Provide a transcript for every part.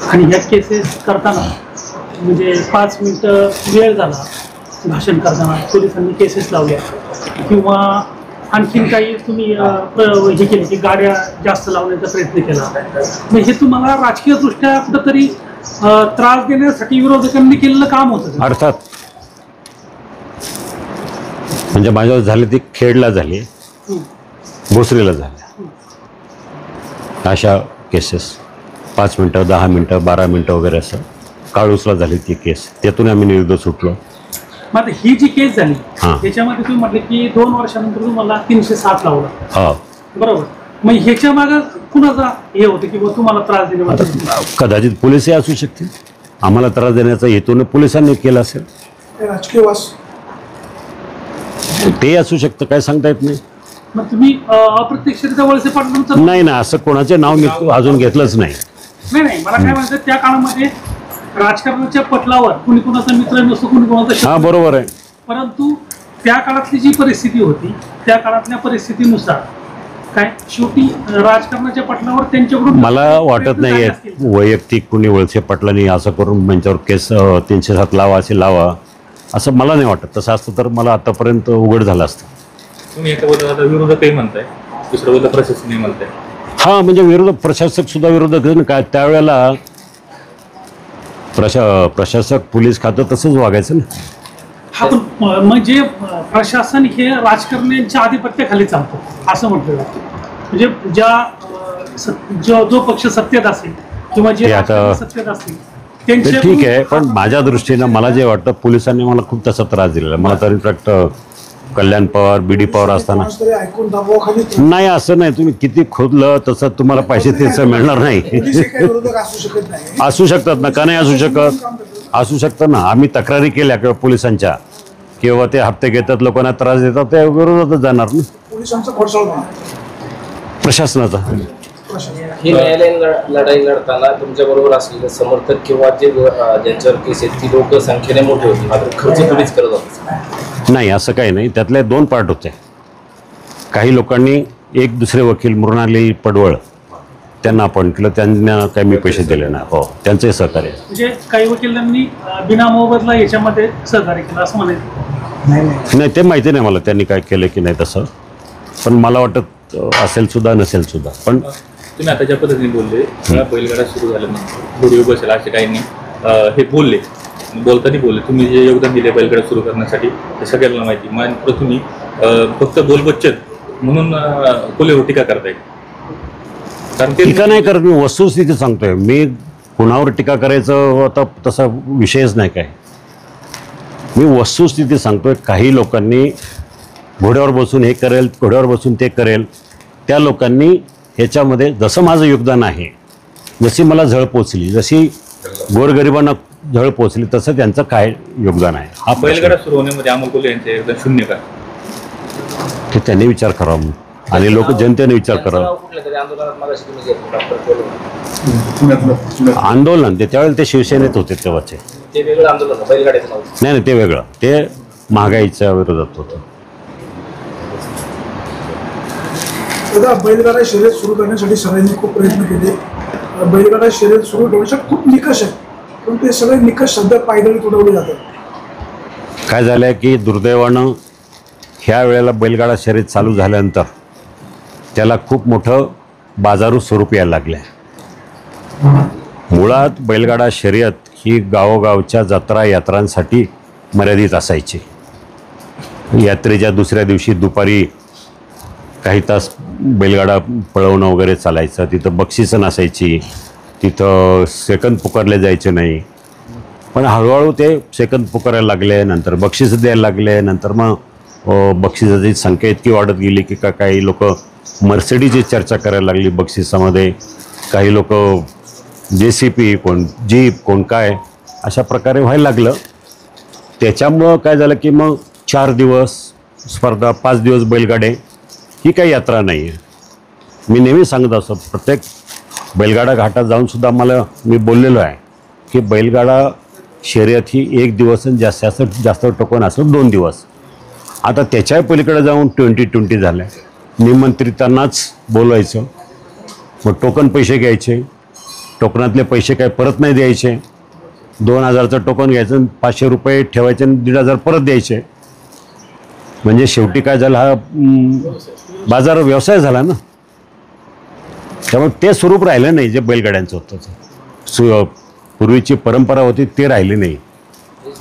आणि ह्या केसेस करताना म्हणजे 5 मिनिटं वेळ झाला भाषण करताना पोलिसांनी केसेस लावल्या किंवा आणखीन काही तुम्ही हे केले की गाड्या जास्त लावण्याचा प्रयत्न केला, मग हे तुम्हाला राजकीयदृष्ट्या कुठंतरी त्रास देण्यासाठी विरोधकांनी केलेलं काम होतं? अर्थात. म्हणजे माझ्यावर झाली ती खेडला झाली, भोसरीला झाली, अशा केसेस 5 मिनिटं 10 मिनिटं 12 मिनिटं वगैरे असं काळूसला झाली ती केस. त्यातून आम्ही निर्दोष सुटलो. मग ही जी केस झाली त्याच्यामध्ये तुम्ही म्हटलं की 2 वर्षानंतर तुम्हाला 307 लावला. हा बरोबर. मग ह्याच्या मागे कुणाचा हे होतं की तुम्हाला त्रास देणे? कदाचित पोलिसही असू शकतील. आम्हाला त्रास देण्याचा हेतून पोलिसांनी केला असेल. राजकीय वास ते असू शकतं, काय सांगता येत नाही. मग तुम्ही अप्रत्यक्षरित्या वळसे पाटलांचं नाही ना, असं कोणाचे नाव मी अजून घेतलंच नाही. नाही मला काय म्हणायचं, त्या काळामध्ये राजकारणाच्या पटलावर कुणी कुणाचा मित्र नसतो, कुणी कुणाचा. हा बरोबर आहे. परंतु त्या काळातली जी परिस्थिती होती त्या काळातल्या परिस्थितीनुसार काय शेवटी राजकारणाच्या पटलावर त्यांच्याकडून मला वाटत नाही वैयक्तिक कुणी वळसे पाटलांनी असं करून त्यांच्यावर केस 307 लावा असे लावा असं मला नाही वाटत. तसं असतं तर मला आतापर्यंत उघड झालं असतं. तुम्ही एका बाजूला विरोधकही म्हणताय, दुसऱ्या बाजूला प्रशासनही म्हणताय. हा म्हणजे विरोधक प्रशासक सुद्धा विरोधक काय त्यावेळेला प्रशासक पोलीस खातं तसंच वागायचं ना. हा पण म्हणजे प्रशासन हे राजकारण्यांच्या आधिपत्याखाली चालतं असं म्हटलं जातं. म्हणजे जो पक्ष सत्तेत असेल किंवा जे सत्तेत असतील त्यांचे ठीक आहे. पण माझ्या दृष्टीनं मला जे वाटतं पोलिसांनी मला खूप तसा त्रास दिलेला. मला तर इनफॅक्ट कल्याण पवार BD पवार असताना नाही असं नाही, तुम्ही किती खोदलं तसं तुम्हाला पैसे तेच मिळणार नाही. असू शकतात ना, का नाही असू शकत? असू शकतं ना. आम्ही तक्रारी केल्या किंवा पोलिसांच्या किंवा ते हप्ते घेतात लोकांना त्रास देतात त्या विरोधातच जाणार ना. प्रशासनाचा ही न्यायालयीन लढाई लढताना तुमच्या बरोबर असलेले समर्थक किंवा जे ज्यांच्यावर केस आहेत ती लोक संख्येने मोठी होती, मात्र खर्च तुम्हीच करत होता? नाही असं काही नाही. त्यातले 2 पार्ट होते. काही लोकांनी एक दुसरे वकील मृणाली पडवळ त्यांना अपॉइंट केलं, त्यांना काही मी पैसे दिले नाही. हो, त्यांचंही सहकार्य. म्हणजे काही वकिलांनी बिना मोबदला याच्यामध्ये सहकार्य केलं असं म्हणायचं? नाही ते माहिती नाही मला त्यांनी काय केलं की नाही तसं, पण मला वाटत असेल सुद्धा नसेल सुद्धा. पण तुम्ही आता ज्या पद्धतीने बोलले, बैलगाडा सुरू झाल्यानंतर व्हिडिओ बसेल असे काही हे बोलले, बोलताना बोलले तुम्ही जे योगदान दिले बैलगाडा सुरू करण्यासाठी हे सगळ्यांना माहिती. मग तुम्ही फक्त बोलबच्चन म्हणून कोल्हेवर टीका करताय? कारण टीका नाही करत, मी वस्तुस्थिती सांगतोय. मी कुणावर टीका करायचं आता तसा विषयच नाही काय. मी वस्तुस्थिती सांगतोय. काही लोकांनी घोड्यावर बसून हे करेल, घोड्यावर बसून ते करेल, त्या लोकांनी ह्याच्यामध्ये जसं माझं योगदान आहे, जशी मला झळ पोचली, जशी गोरगरिबांना झळ पोचली, तसं त्यांचं काय योगदान आहे. हा बैलगाडा सुरू होण्यामध्ये अमोल कोल्हे यांचे योगदान शून्य का? ते त्यांनी विचार करावा आणि लोक जनतेने विचार करावा. आंदोलन ते त्यावेळेला ते शिवसेनेत होते तेव्हाचे. नाही ते वेगळं, ते महागाईच्या विरोधात होतं. बैलगाडा शर्यत सुरू करण्यासाठी सगळ्यांनी खूप प्रयत्न केले. बैलगाडा शर्यत सुरू ठेवण्यासाठी खूप निकष आहेत, पण ते सगळे निकष सध्या पायदळी तुडवले जातात. काय झालं की दुर्दैवानं ह्या वेळेला बैलगाडा शर्यत चालू झाल्यानंतर त्याला खूप मोठं बाजारू स्वरूप यायला लागलं आहे. मुळात बैलगाडा शर्यत ही गावोगावच्या जत्रा यात्रांसाठी मर्यादित असायची. यात्रेच्या दुसऱ्या दिवशी दुपारी काही तास बैलगाडा पळवणं वगैरे चालायचं. तिथं बक्षिसं नसायची, तिथं सेकंद पुकारले जायचे नाही. पण हळूहळू ते सेकंद पुकारायला लागले, नंतर बक्षिसं द्यायला लागले. नंतर मग बक्षिसाची संख्या इतकी वाढत गेली की काही लोक मर्सिडीची चर्चा करायला लागली बक्षिसामध्ये, काही लोक JCP, कोण जीप, कोण काय, अशा प्रकारे व्हायला लागलं. त्याच्यामुळं काय झालं की मग 4 दिवस स्पर्धा, 5 दिवस बैलगाडे, ही काही यात्रा नाही आहे. मी नेहमी सांगत असतो, प्रत्येक बैलगाडा घाटात जाऊनसुद्धा मी बोललेलो आहे की बैलगाडा शर्यत ही 1 दिवस आणि जास्त टोकन असं 2 दिवस. आता त्याच्या पलीकडे जाऊन 20-20 झालं आहे. निमंत्रितांनाच बोलवायचं, मग टोकन पैसे घ्यायचे, टोकनातले पैसे काय परत नाही द्यायचे. 2000चं टोकन घ्यायचं, 500 रुपये ठेवायचे आणि 1500 परत द्यायचे. म्हणजे शेवटी काय झालं, हा बाजार व्यवसाय झाला ना. त्यामुळे ते स्वरूप राहिलं नाही जे बैलगाड्यांचं होतं. पूर्वीची परंपरा होती ते राहिली नाही.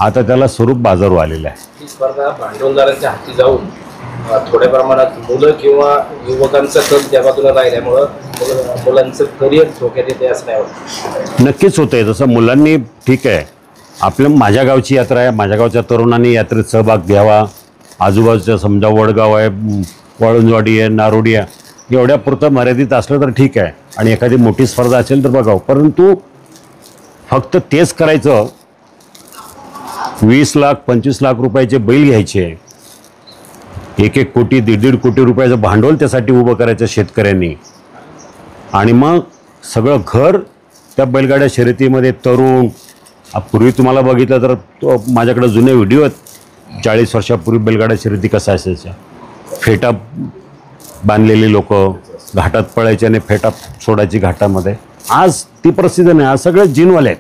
आता त्याला स्वरूप बाजारू आलेलं आहे. ही स्पर्धा भांडवलदारांच्या हाती जाऊन थोड्या प्रमाणात मुलं किंवा युवकांचा कल त्या बाजूला राहिल्यामुळं मुलांचं करिअर धोक्यात येते असं नाही वाटतं. नक्कीच होतंय. जसं मुलांनी, ठीक आहे, माझ्या गावची यात्रा आहे, माझ्या गावच्या तरुणांनी यात्रेत सहभाग घ्यावा. आजूबाजूच्या समजा वडगाव आहे, वाळुंजवाडी आहे, नारोडी आहे, एवढ्यापुरतं मर्यादित असलं तर ठीक आहे. आणि एखादी मोठी स्पर्धा असेल तर बघावं. परंतु फक्त तेच करायचं, 20 लाख 25 लाख रुपयाचे बैल घ्यायचे, 1-1 कोटी 1.5 कोटी रुपयाचं भांडवल त्यासाठी उभं करायचं शेतकऱ्यांनी, आणि मग सगळं घर त्या बैलगाड्या शर्यतीमध्ये तरुण. पूर्वी तुम्हाला बघितलं तर माझ्याकडे जुने व्हिडिओ आहेत. 40 वर्षापूर्वी बैलगाड्या शर्यती कशा असायच्या. फेटा बांधलेली लोक घाटात पळायचे आणि फेटा सोडायची घाटामध्ये. आज ती परिस्थिती नाही. आज सगळे जिनवाले आहेत.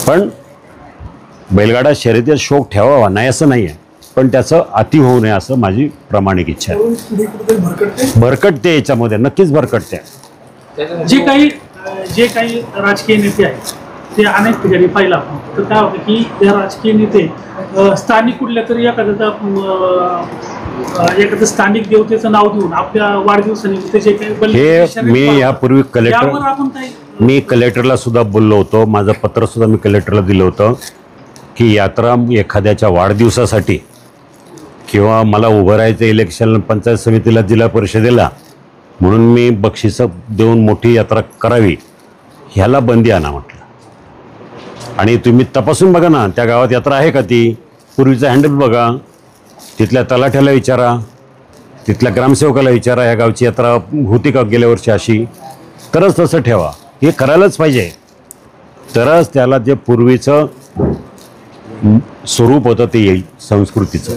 पण बैलगाडा शर्यतीचा शौक ठेवावा नाही असं नाही आहे, पण त्याचं अति होऊ नये असं माझी प्रामाणिक इच्छा आहे. तरुण पिढी कुठेतरी भरकटते. भरकटते, याच्यामध्ये नक्कीच भरकटते. जे काही राजकीय नेते आहेत ते अनेक ठिकाणी पाहिलं आपण, तर काय होतं की या राजकीय नेते स्थानिक कुठल्या तरी एखादं स्थानिक देवतेचं नाव देऊन आपल्या वाढदिवसानिमित्त जे काही हे मी यापूर्वी आपण काही कलेक्टरला सुद्धा बोललो होतो. माझं पत्र सुद्धा मी कलेक्टरला दिलं होतं की यात्रा एखाद्याच्या वाढदिवसासाठी किंवा मला उभं राहायचं इलेक्शन पंचायत समितीला, जिल्हा परिषदेला, म्हणून मी बक्षिसं देऊन मोठी यात्रा करावी, ह्याला बंदी आणा म्हटलं. आणि तुम्ही तपासून बघा ना, त्या गावात यात्रा आहे का ती. पूर्वीचं हँडल बघा, तिथल्या तलाठ्याला विचारा, तिथल्या ग्रामसेवकाला विचारा, या गावची यात्रा होती का गेल्या वर्षी अशी. तरच तसं ठेवा. हे करायलाच पाहिजे. तरच त्याला जे पूर्वीचं स्वरूप होतं ते येईल संस्कृतीचं.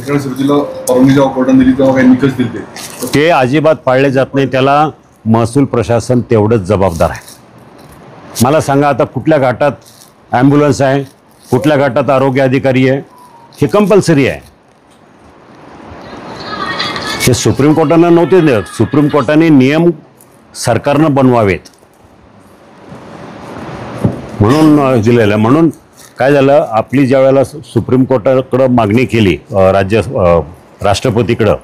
ते अजिबात पाळले जात नाही. त्याला महसूल प्रशासन तेवढंच जबाबदार आहे. मला सांगा, आता कुठल्या घाटात ॲम्ब्युलन्स आहे, कुठल्या घाटात आरोग्य अधिकारी आहे, हे कंपल्सरी आहे. हे सुप्रीम कोर्टानं नव्हते देत. सुप्रीम कोर्टाने नियम सरकारनं बनवावेत म्हणून दिलेलं. म्हणून काय झालं, आपली ज्या वेळेला सुप्रीम कोर्टाकडं मागणी केली राष्ट्रपतीकडं,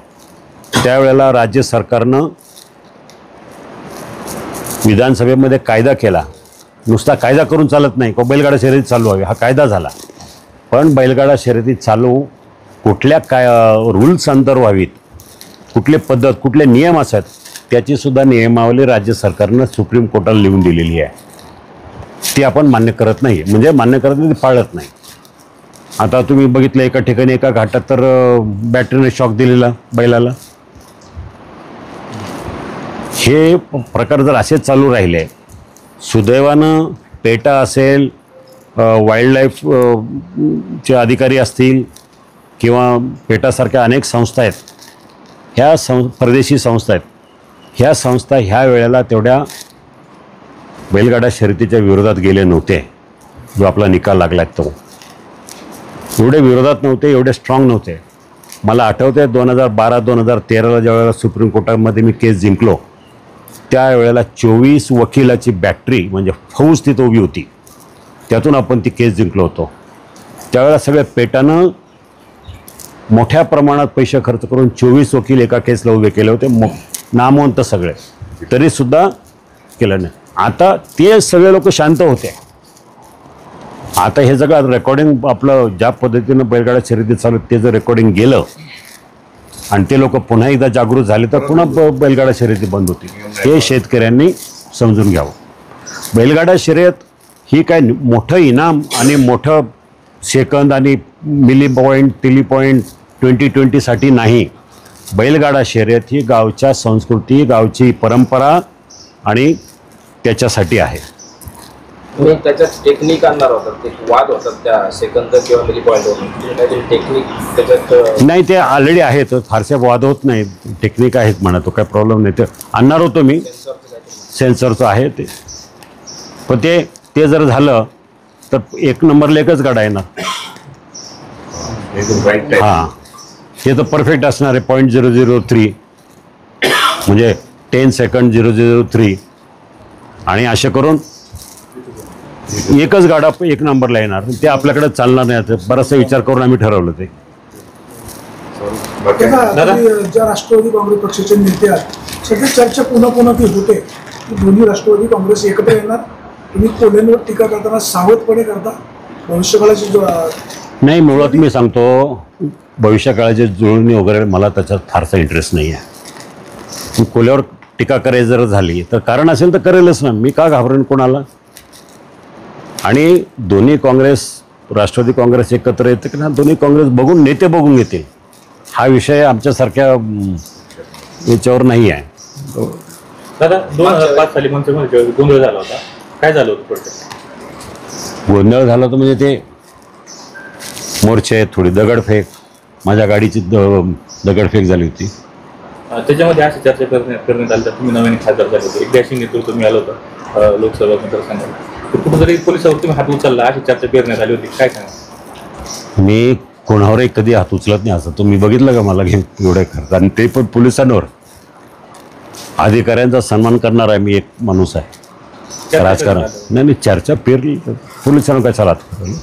त्यावेळेला राज्य सरकारनं विधानसभेमध्ये कायदा केला. नुसता कायदा करून चालत नाही, बैलगाडा शर्यती चालू व्हावी, हा कायदा झाला. पण बैलगाडा शर्यती चालू कुठल्या रूल्स अंतर व्हावीत, कुठली पद्धत, कुठले नियम असतात, त्याचीसुद्धा नियमावली राज्य सरकारनं सुप्रीम कोर्टाला लिहून दिलेली आहे. ती आपण मान्य करत नाही. म्हणजे मान्य करत नाही, ती पाळत नाही. आता तुम्ही बघितलं एका ठिकाणी एका घाटात तर बॅटरीने शॉक दिलेला बैलाला. हे प्रकार जर असेच चालू राहिले, सुदैवानं पेटा असेल, वाईल्ड लाईफ चे अधिकारी असतील किंवा पेटासारख्या अनेक संस्था आहेत, ह्या परदेशी संस्था आहेत, ह्या संस्था ह्या वेळेला तेवढ्या बैलगाडा शर्यतीच्या विरोधात गेले नव्हते. जो आपला निकाल लागला तो एवढे विरोधात नव्हते, एवढे स्ट्रॉंग नव्हते. मला आठवतं आहे 2012-2013ला ज्या वेळेला सुप्रीम कोर्टामध्ये मी केस जिंकलो, त्यावेळेला 24 वकिलाची बॅटरी म्हणजे फौज तिथं उभी होती. त्यातून आपण ती केस जिंकलो होतो. त्यावेळेला सगळ्या पेटानं मोठ्या प्रमाणात पैसे खर्च करून 24 वकील एका केसला उभे केले होते, नामवंत सगळे, तरीसुद्धा केलं नाही. आता ते सगळे लोक शांत होते. आता हे सगळं रेकॉर्डिंग आपलं ज्या पद्धतीनं बैलगाडा शर्यती चालू ते जर रेकॉर्डिंग गेलं आणि ते लोक पुन्हा एकदा जागृत झाले तर पुन्हा बैलगाडा शर्यती बंद होती. हे शेतकऱ्यांनी समजून घ्यावं. बैलगाडा शर्यत ही काय मोठं इनाम आणि मोठं सेकंद आणि मिली पॉईंट तिली पॉईंट 2020साठी नाही. बैलगाडा शर्यत ही गावच्या संस्कृती, गावची परंपरा आणि त्याच्यासाठी आहे. तुम्ही त्याच्यात टेक्निक आणणार होतात, ते वाद होतात त्या सेकंद किंवा मिली पॉईंटवर, टेक्निक त्याच्यात नाही, ते ऑलरेडी आहेत, फारसे वाद होत नाही, टेक्निक आहेत म्हणा, तो काय प्रॉब्लेम नाही. ते आणणार होतो मी, सेन्सरचं आहे ते. पण ते जर झालं तर एक नंबरला एकच गाडा येणार. हां, ते तर परफेक्ट असणार आहे. 0.003 म्हणजे 10 सेकंड 003 आणि असे करून एकच गाडा एक नंबरला येणार. ते आपल्याकडे चालणार नाही. आता बराचसा विचार करून आम्ही ठरवलं ते. ज्या राष्ट्रवादी काँग्रेस पक्षाचे नेते आहेत सध्या चर्चा पुन्हा ती होते की दोन्ही राष्ट्रवादी काँग्रेस एकत्र येणार. तुम्ही कोल्हेंवर टीका करताना सावधपणे करता. भविष्यकाळाची नाही, मुळात मी सांगतो, भविष्यकाळाची जुळणी वगैरे मला त्याच्यात फारसा इंटरेस्ट नाही आहे. कोल्ह्यावर टीका करायची जर झाली तर कारण असेल तर करेलच ना. मी का घाबरेन कोणाला? आणि दोन्ही काँग्रेस, राष्ट्रवादी काँग्रेस एकत्र येते की ना, दोन्ही काँग्रेस बघून नेते बघून येतील. हा विषय आमच्यासारख्या याच्यावर नाही आहे. दादा 2005 साली मंत्रिमंडळ गोंधळ झाला होता. काय झालं होतं थोडक्यात? गोंधळ झाला तर म्हणजे ते मोर्चे, थोडी दगडफेक, माझ्या गाडीची दगडफेक झाली होती. त्याच्यामध्ये अशी चर्चा करण्यात आली तर तुम्ही नवीन खासदार झाले होते, एक डॅशिंग नेतृत्व मिळालं होतं लोकसभा मतदारसंघात, तर कुठेतरी पोलिसावर तुम्ही हात उचलला अशी चर्चा करण्यात आली होती. काय सांगा? मी कोणावरही कधी हात उचलत नाही. असं तुम्ही बघितलं का मला घेऊन एवढं करतात? आणि ते पण पोलिसांवर. अधिकाऱ्यांचा सन्मान करणारा आहे मी, एक माणूस आहे. राजकारण नाही, चर्चा पेरली पोलिसांना कशाला हात करायला?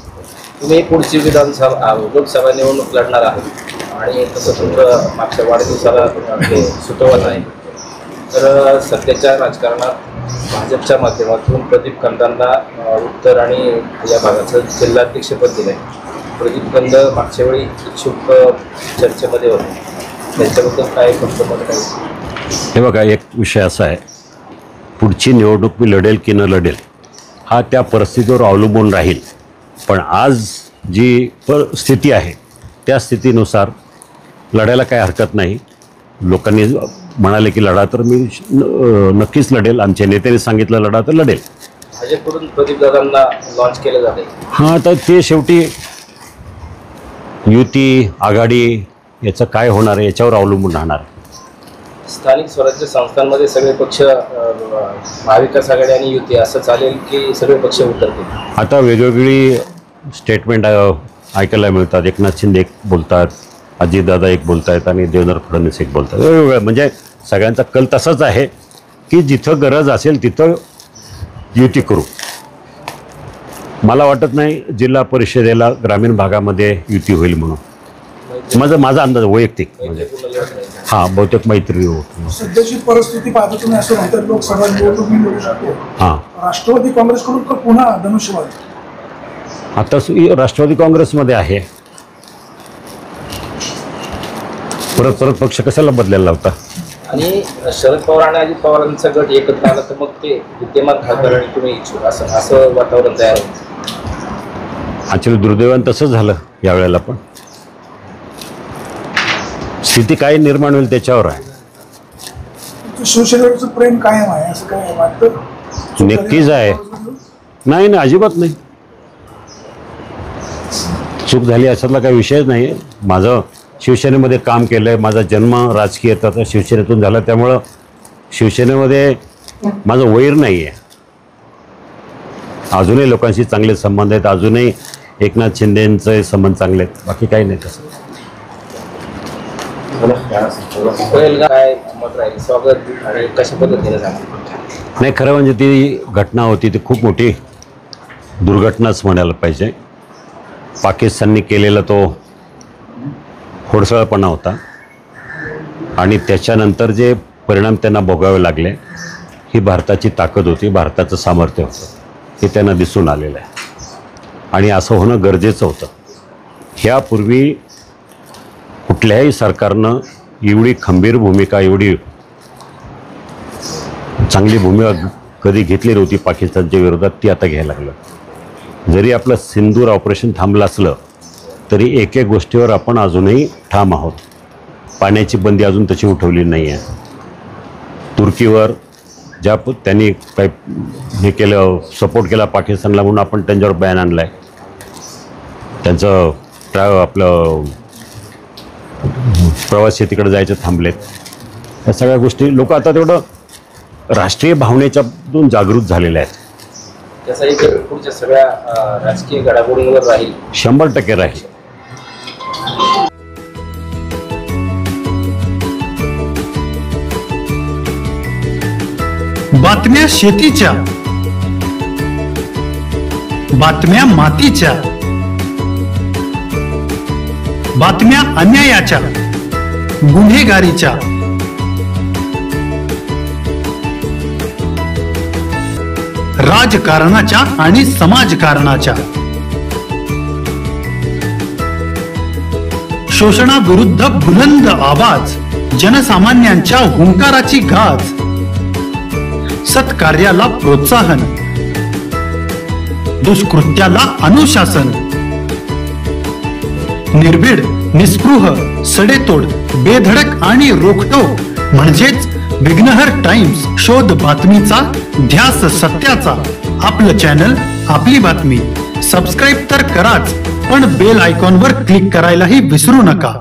तुम्ही पुढची विधानसभा लोकसभा निवडणूक लढणार आहात आणि तसं तुमचं मागच्या वाढदिवसाला हे सुतवत आहे. तर सध्याच्या राजकारणात भाजपच्या माध्यमातून प्रदीप कंदांना उत्तर आणि या भागाचं जिल्हाध्यक्षपद दिलं आहे. प्रदीप कंद मागच्या वेळी इच्छुक चर्चेमध्ये होते, त्यांच्याबद्दल काय फक्त काय? हे बघा, एक विषय असा आहे, पुढची निवडणूक मी लढेल की न लढेल हा त्या परिस्थितीवर अवलंबून राहील. पण आज जी स्थिती आहे त्या स्थितीनुसार लढायला काही हरकत नाही. लोकांनी म्हणाले की लढा तर मी नक्कीच लढेल. आमच्या नेत्याने सांगितलं लढा तर लढेल. भाजपकडून प्रदीपदादांना लॉन्च केलं जाते. हां, तर ते शेवटी युती आघाडी याचं काय होणार आहे याच्यावर अवलंबून राहणार. स्थानिक स्वराज्य संस्थांमध्ये सगळे पक्ष महाविकास आघाडी आणि युती असं चालेल की सगळे पक्ष उतरतील? आता वेगवेगळी स्टेटमेंट ऐकायला मिळतात. एकनाथ शिंदे एक बोलतात, अजितदादा एक बोलत आहेत आणि देवेंद्र फडणवीस एक बोलतात. वेगवेगळं म्हणजे सगळ्यांचा कल तसाच आहे की जिथं गरज असेल तिथं युती करू. मला वाटत नाही जिल्हा परिषदेला ग्रामीण भागामध्ये युती होईल म्हणून. माझा अंदाज वैयक्तिक म्हणजे हां, बहुतेक मैत्री होती. सध्याची परिस्थिती पाहता तुम्ही असं म्हणतात लोकसभा निवडणूक मी लढू शकतो. हां, राष्ट्रवादी काँग्रेसकडून का पुन्हा धनुष्यबाद? आता राष्ट्रवादी काँग्रेसमध्ये आहे. परत पक्ष कशाला बदलायला लावता? आणि शरद पवार आणि अजित पवारांचा गट एकत्र आला तर मग ते विद्यमान खासदार आणि तुम्ही इच्छुक असं वातावरण तयार होतं. ॲक्च्युली दुर्दैवानं तसंच झालं यावेळेला. पण स्थिती काय निर्माण होईल त्याच्यावर आहे. शिवसेनेवरचं प्रेम कायम आहे असं काय वाटतं? नक्कीच आहे. नाही, अजिबात नाही. चूक झाली अशातला काही विषयच नाही. माझं शिवसेनेमध्ये काम केलं आहे. माझा जन्म राजकीय तर शिवसेनेतून झाला, त्यामुळं शिवसेनेमध्ये माझं वैर नाही आहे. अजूनही लोकांशी चांगले संबंध आहेत. अजूनही एकनाथ शिंदेंचे संबंध चांगले आहेत. बाकी काही नाही तसं. काय मत राहील? स्वागत आणि कशा पद्धतीने सांगा? नाही, खरं म्हणजे ती घटना होती ती खूप मोठी दुर्घटनाच म्हणायला पाहिजे. पाकिस्तानने केलेला तो खोडसाळपणा होता आणि त्याच्यानंतर जे परिणाम त्यांना भोगावे लागले ही भारताची ताकद होती, भारताचं सामर्थ्य होतं, हे त्यांना दिसून आलेलं आहे. आणि असं होणं गरजेचं होतं. ह्यापूर्वी कुठल्याही सरकारनं एवढी खंबीर भूमिका, एवढी चांगली भूमिका कधी घेतली नव्हती पाकिस्तानच्या विरोधात. ती आता घ्यायला लागलं. जरी आपलं सिंदूर ऑपरेशन थांबलं असलं तरी एक गोष्टीवर आपण अजूनही ठाम आहोत. पाण्याची बंदी अजून तशी उठवली नाही आहे. तुर्कीवर ज्या त्यांनी काय हे केलं, सपोर्ट केला पाकिस्तानला म्हणून आपण त्यांच्यावर बॅन आणला आहे. त्यांचं आपलं प्रवासी तिकडे जायचे थांबलेत. या सगळ्या गोष्टी लोक आता तेवढं राष्ट्रीय भावनेच्यातून जागृत झालेल्या आहेत. त्याचा इफेक्ट पुढच्या सगळ्या राजकीय घडामोडींवर राहील? 100% राहील. बातम्या शेतीच्या, बातम्या मातीच्या, बातम्या अन्यायाच्या, गुन्हेगारीच्या, राजकारणाच्या आणि समाजकारणाच्या, शोषणाविरुद्ध बुलंद आवाज, जनसामान्यांच्या हुंकाराची गाज, सत्कार्याला प्रोत्साहन, दुष्कृत्याला अनुशासन, निर्भीड, निस्पृह, सडेतोड, बेधडक आणि रोखटोक म्हणजेच विघ्नहर टाइम्स. शोध बातमीचा, ध्यास सत्याचा. आपलं चॅनल, आपली बातमी. सबस्क्राईब तर कराच, पण बेल आयकॉनवर क्लिक करायलाही विसरू नका.